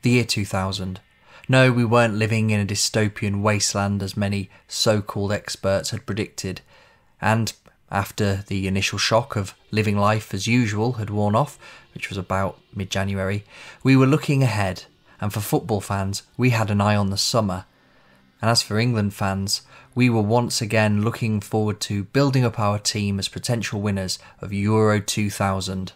the year 2000. No, we weren't living in a dystopian wasteland as many so-called experts had predicted, and after the initial shock of living life as usual had worn off, which was about mid-January, we were looking ahead, and for football fans, we had an eye on the summer. And as for England fans, we were once again looking forward to building up our team as potential winners of Euro 2000.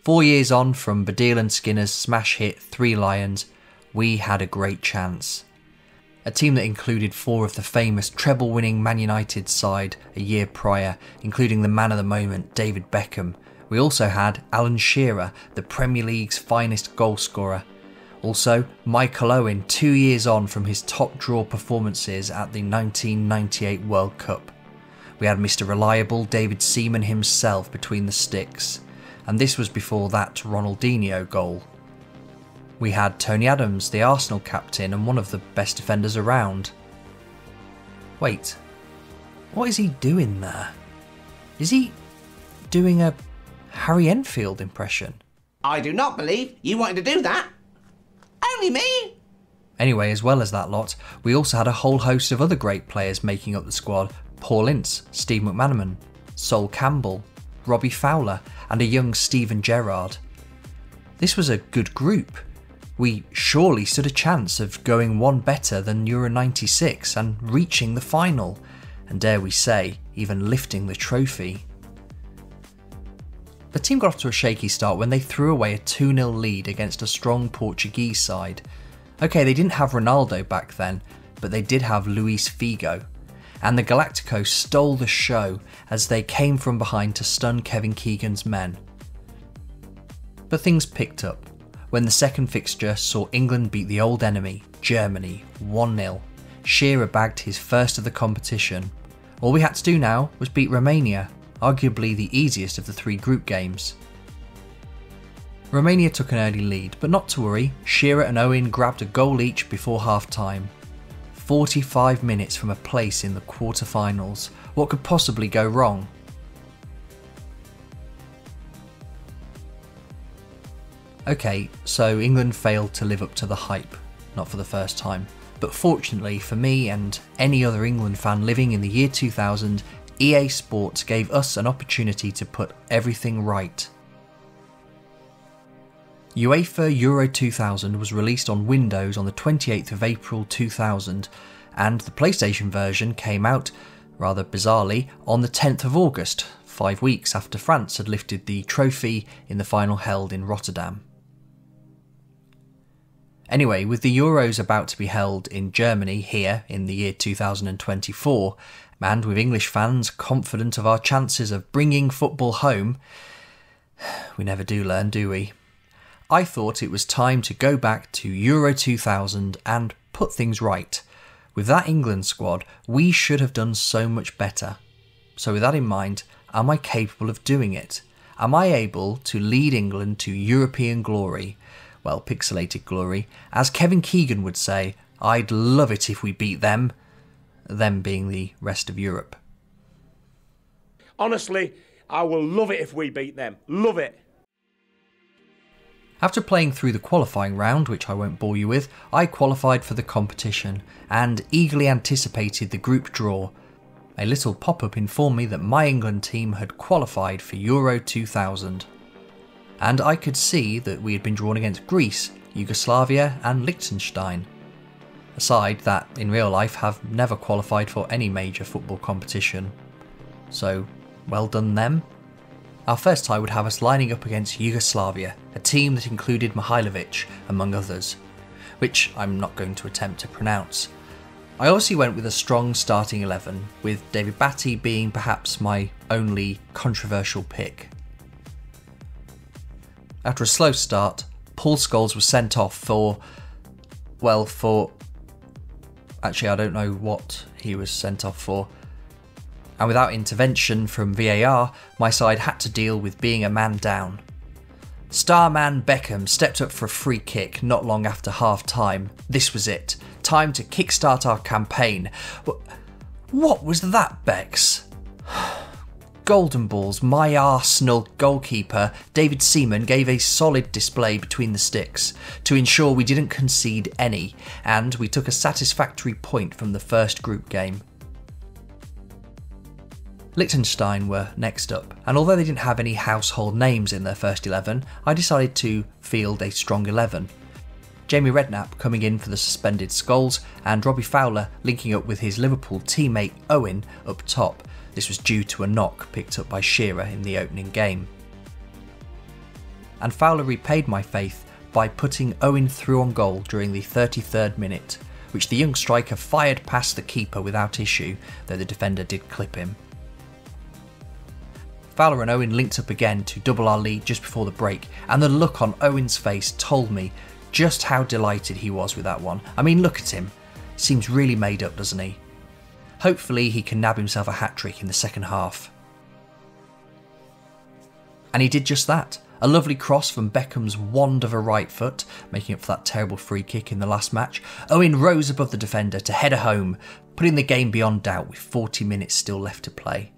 4 years on from Baddiel and Skinner's smash hit 3 Lions, we had a great chance. A team that included 4 of the famous treble-winning Man United side a year prior, including the man of the moment, David Beckham. We also had Alan Shearer, the Premier League's finest goalscorer. Also, Michael Owen, 2 years on from his top draw performances at the 1998 World Cup. We had Mr. Reliable David Seaman himself between the sticks, and this was before that Ronaldinho goal. We had Tony Adams, the Arsenal captain and one of the best defenders around. Wait, what is he doing there? Is he doing a Harry Enfield impression? I do not believe you wanted to do that. Only me. Anyway, as well as that lot, we also had a whole host of other great players making up the squad. Paul Ince, Steve McManaman, Sol Campbell, Robbie Fowler and a young Steven Gerrard. This was a good group. We surely stood a chance of going one better than Euro 96 and reaching the final, and dare we say, even lifting the trophy. The team got off to a shaky start when they threw away a 2-0 lead against a strong Portuguese side. Okay, they didn't have Ronaldo back then, but they did have Luis Figo, and the Galacticos stole the show as they came from behind to stun Kevin Keegan's men. But things picked up when the second fixture saw England beat the old enemy, Germany, 1-0. Shearer bagged his first of the competition. All we had to do now was beat Romania, arguably the easiest of the 3 group games. Romania took an early lead, but not to worry, Shearer and Owen grabbed a goal each before half-time. 45 minutes from a place in the quarterfinals. What could possibly go wrong? Okay, so England failed to live up to the hype, not for the first time. But fortunately for me and any other England fan living in the year 2000, EA Sports gave us an opportunity to put everything right. UEFA Euro 2000 was released on Windows on the 28th of April 2000, and the PlayStation version came out, rather bizarrely, on the 10th of August, 5 weeks after France had lifted the trophy in the final held in Rotterdam. Anyway, with the Euros about to be held in Germany here in the year 2024, and with English fans confident of our chances of bringing football home, we never do learn, do we? I thought it was time to go back to Euro 2000 and put things right. With that England squad, we should have done so much better. So with that in mind, am I capable of doing it? Am I able to lead England to European glory? Well, pixelated glory. As Kevin Keegan would say, I'd love it if we beat them. Them being the rest of Europe. Honestly, I will love it if we beat them. Love it. After playing through the qualifying round, which I won't bore you with, I qualified for the competition and eagerly anticipated the group draw. A little pop-up informed me that my England team had qualified for Euro 2000. And I could see that we had been drawn against Greece, Yugoslavia and Liechtenstein. A side that, in real life, have never qualified for any major football competition. So, well done them. Our first tie would have us lining up against Yugoslavia, a team that included Mihailovic, among others, which I'm not going to attempt to pronounce. I obviously went with a strong starting 11, with David Batty being perhaps my only controversial pick. After a slow start, Paul Scholes was sent off for... Actually, I don't know what he was sent off for. And without intervention from VAR, my side had to deal with being a man down. Starman Beckham stepped up for a free kick not long after half-time. This was it. Time to kickstart our campaign. What was that, Bex? golden balls, my Arsenal goalkeeper, David Seaman, gave a solid display between the sticks to ensure we didn't concede any, and we took a satisfactory point from the first group game. Liechtenstein were next up, and although they didn't have any household names in their first 11, I decided to field a strong 11. Jamie Redknapp coming in for the suspended Scholes, and Robbie Fowler linking up with his Liverpool teammate Owen up top. This was due to a knock picked up by Shearer in the opening game. And Fowler repaid my faith by putting Owen through on goal during the 33rd minute, which the young striker fired past the keeper without issue, though the defender did clip him. Fowler and Owen linked up again to double our lead just before the break, and the look on Owen's face told me just how delighted he was with that one. I mean, look at him. Seems really made up, doesn't he? Hopefully he can nab himself a hat-trick in the second half. And he did just that. A lovely cross from Beckham's wand of a right foot, making up for that terrible free kick in the last match. Owen rose above the defender to header home, putting the game beyond doubt with 40 minutes still left to play.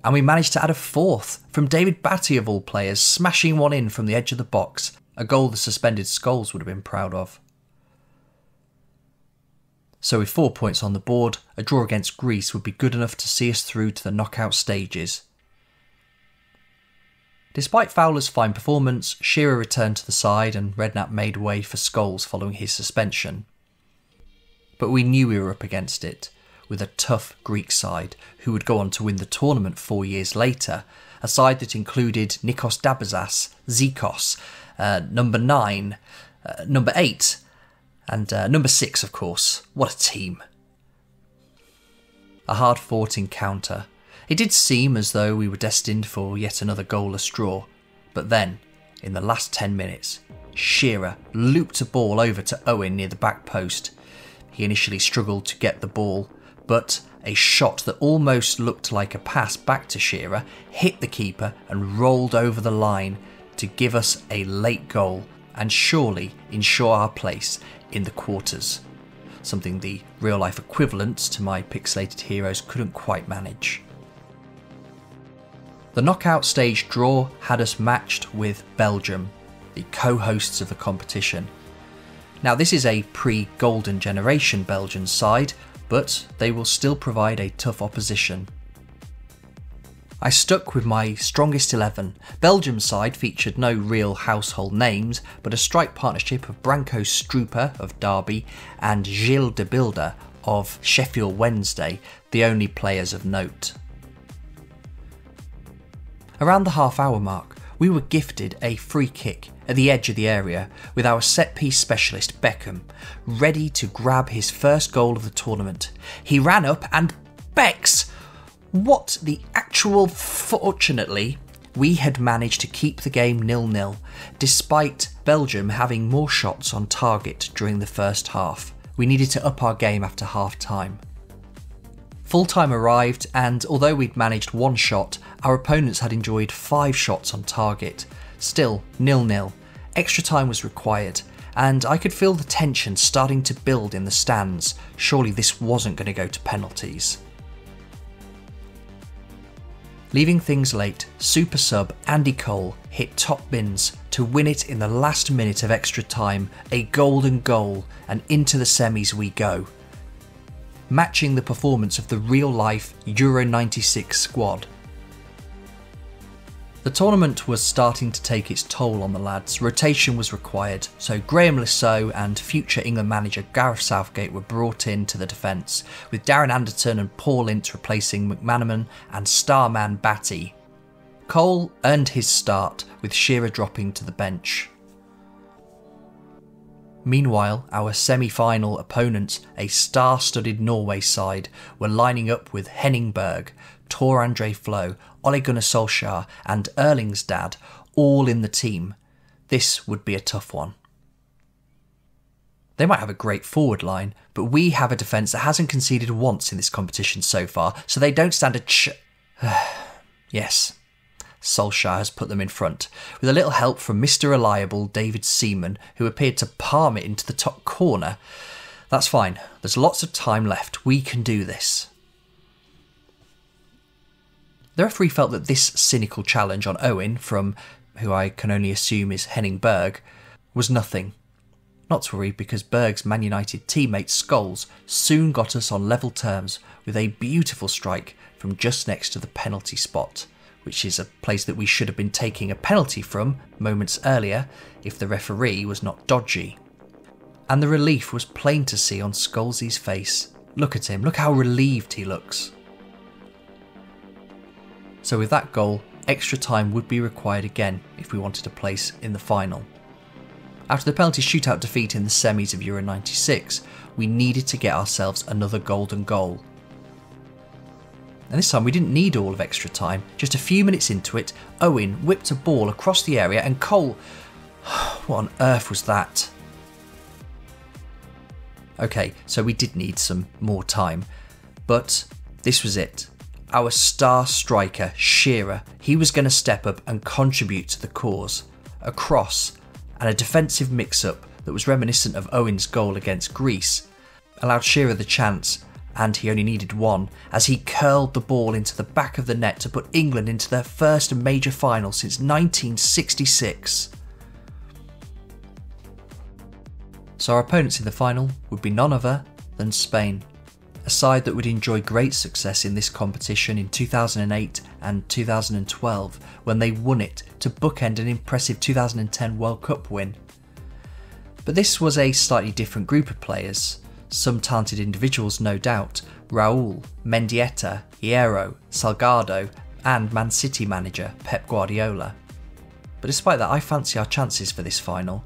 And we managed to add a fourth from David Batty of all players, smashing one in from the edge of the box, a goal the suspended Scholes would have been proud of. So with 4 points on the board, a draw against Greece would be good enough to see us through to the knockout stages. Despite Fowler's fine performance, Shearer returned to the side and Redknapp made way for Scholes following his suspension. But we knew we were up against it, with a tough Greek side who would go on to win the tournament 4 years later, a side that included Nikos Dabazas, Zikos, number 9, number 8 and number 6 of course. What a team. A hard fought encounter. It did seem as though we were destined for yet another goalless draw, but then, in the last 10 minutes, Shearer looped a ball over to Owen near the back post. He initially struggled to get the ball, but a shot that almost looked like a pass back to Shearer hit the keeper and rolled over the line to give us a late goal and surely ensure our place in the quarters, something the real-life equivalents to my pixelated heroes couldn't quite manage. The knockout stage draw had us matched with Belgium, the co-hosts of the competition. Now this is a pre-Golden Generation Belgian side, but they will still provide a tough opposition. I stuck with my strongest 11. Belgium's side featured no real household names, but a strike partnership of Branko Struper of Derby and Gilles de Bilder of Sheffield Wednesday, the only players of note. Around the half-hour mark, we were gifted a free kick at the edge of the area with our set-piece specialist Beckham, ready to grab his first goal of the tournament. He ran up and Becks! What the actual... Fortunately, we had managed to keep the game 0-0, despite Belgium having more shots on target during the first half. We needed to up our game after half-time. Full-time arrived, and although we'd managed one shot, our opponents had enjoyed 5 shots on target. Still 0-0. Extra time was required, and I could feel the tension starting to build in the stands. Surely this wasn't going to go to penalties. Leaving things late, super sub Andy Cole hit top bins to win it in the last minute of extra time, a golden goal, and into the semis we go, matching the performance of the real-life Euro 96 squad. The tournament was starting to take its toll on the lads. Rotation was required, so Graham Lissow and future England manager Gareth Southgate were brought in to the defence, with Darren Anderton and Paul Ince replacing McManaman and starman Batty. Cole earned his start, with Shearer dropping to the bench. Meanwhile, our semi-final opponents, a star-studded Norway side, were lining up with Henning Berg, Tor André Flo, Ole Gunnar Solskjaer and Erling's dad all in the team. This would be a tough one. They might have a great forward line, but we have a defence that hasn't conceded once in this competition so far, so they don't stand a Yes, Solskjaer has put them in front, with a little help from Mr. Reliable David Seaman, who appeared to palm it into the top corner. That's fine, there's lots of time left, we can do this. The referee felt that this cynical challenge on Owen from, who I can only assume is Henning Berg, was nothing. Not to worry, because Berg's Man United teammate Scholes soon got us on level terms with a beautiful strike from just next to the penalty spot, which is a place that we should have been taking a penalty from moments earlier if the referee was not dodgy. And the relief was plain to see on Scholes' face. Look at him, look how relieved he looks. So with that goal, extra time would be required again if we wanted a place in the final. After the penalty shootout defeat in the semis of Euro 96, we needed to get ourselves another golden goal. And this time we didn't need all of extra time. Just a few minutes into it, Owen whipped a ball across the area and Cole... what on earth was that? Okay, so we did need some more time. But this was it. Our star striker, Shearer, he was going to step up and contribute to the cause. A cross and a defensive mix-up that was reminiscent of Owen's goal against Greece allowed Shearer the chance, and he only needed one, as he curled the ball into the back of the net to put England into their first major final since 1966. So our opponents in the final would be none other than Spain, a side that would enjoy great success in this competition in 2008 and 2012 when they won it to bookend an impressive 2010 World Cup win. But this was a slightly different group of players, some talented individuals no doubt, Raul, Mendieta, Hierro, Salgado and Man City manager Pep Guardiola. But despite that, I fancy our chances for this final.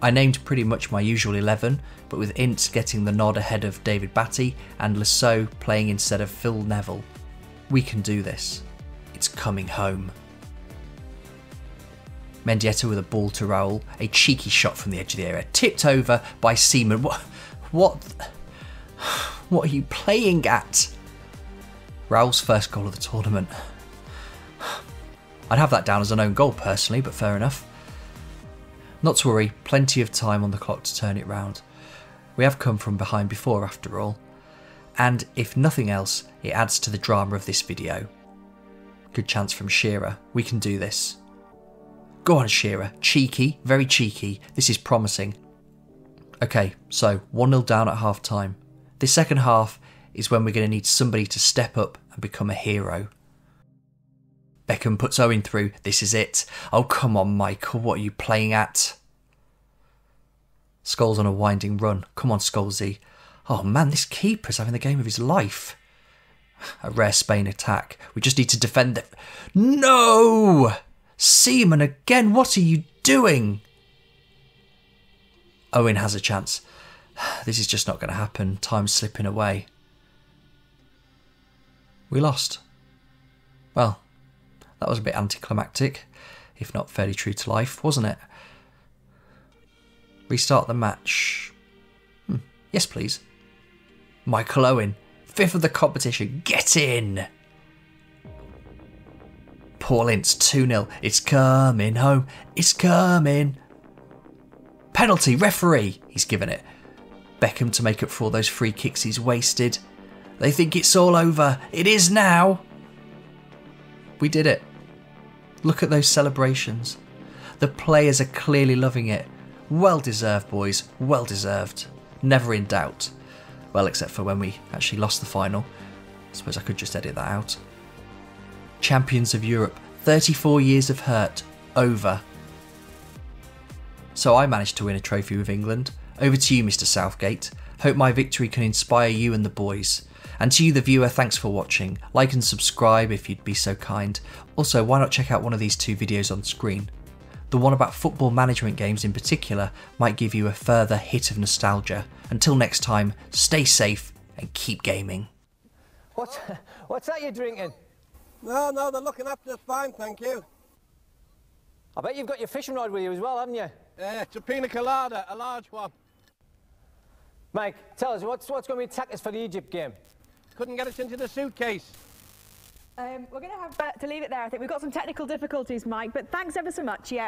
I named pretty much my usual 11, but with Ince getting the nod ahead of David Batty and Lasso playing instead of Phil Neville. We can do this. It's coming home. Mendieta with a ball to Raul, a cheeky shot from the edge of the area, tipped over by Seaman. What are you playing at? Raul's first goal of the tournament. I'd have that down as an own goal personally, but fair enough. Not to worry, plenty of time on the clock to turn it round. We have come from behind before after all. And if nothing else, it adds to the drama of this video. Good chance from Shearer. We can do this. Go on, Shearer. Cheeky, very cheeky. This is promising. Okay, so 1-0 down at half time. This second half is when we're going to need somebody to step up and become a hero. Beckham puts Owen through. This is it. Oh, come on, Michael. What are you playing at? Scholes on a winding run. Come on, Scholesy. Oh, man, this keeper's having the game of his life. A rare Spain attack. We just need to defend it. No! Seaman again. What are you doing? Owen has a chance. This is just not going to happen. Time's slipping away. We lost. Well, that was a bit anticlimactic, if not fairly true to life, wasn't it? Restart the match. Yes, please. Michael Owen, 5th of the competition. Get in! Paul Ince, 2-0. It's coming home. It's coming. Penalty, referee. He's given it. Beckham to make up for all those free kicks he's wasted. They think it's all over. It is now. We did it. Look at those celebrations. The players are clearly loving it. Well deserved, boys. Well deserved. Never in doubt. Well, except for when we actually lost the final. I suppose I could just edit that out. Champions of Europe. 34 years of hurt. Over. So I managed to win a trophy with England. Over to you, Mr. Southgate. Hope my victory can inspire you and the boys. And to you, the viewer, thanks for watching. Like and subscribe if you'd be so kind. Also, why not check out one of these 2 videos on screen? The one about football management games in particular might give you a further hit of nostalgia. Until next time, stay safe and keep gaming. What's that you're drinking? No, they're looking after us fine, thank you. I bet you've got your fishing rod with you as well, haven't you? It's a pina colada, a large one. Mike, tell us, what's going to be tactics for the Egypt game? Couldn't get it into the suitcase. We're going to have to leave it there. I think we've got some technical difficulties, Mike, but thanks ever so much, yeah.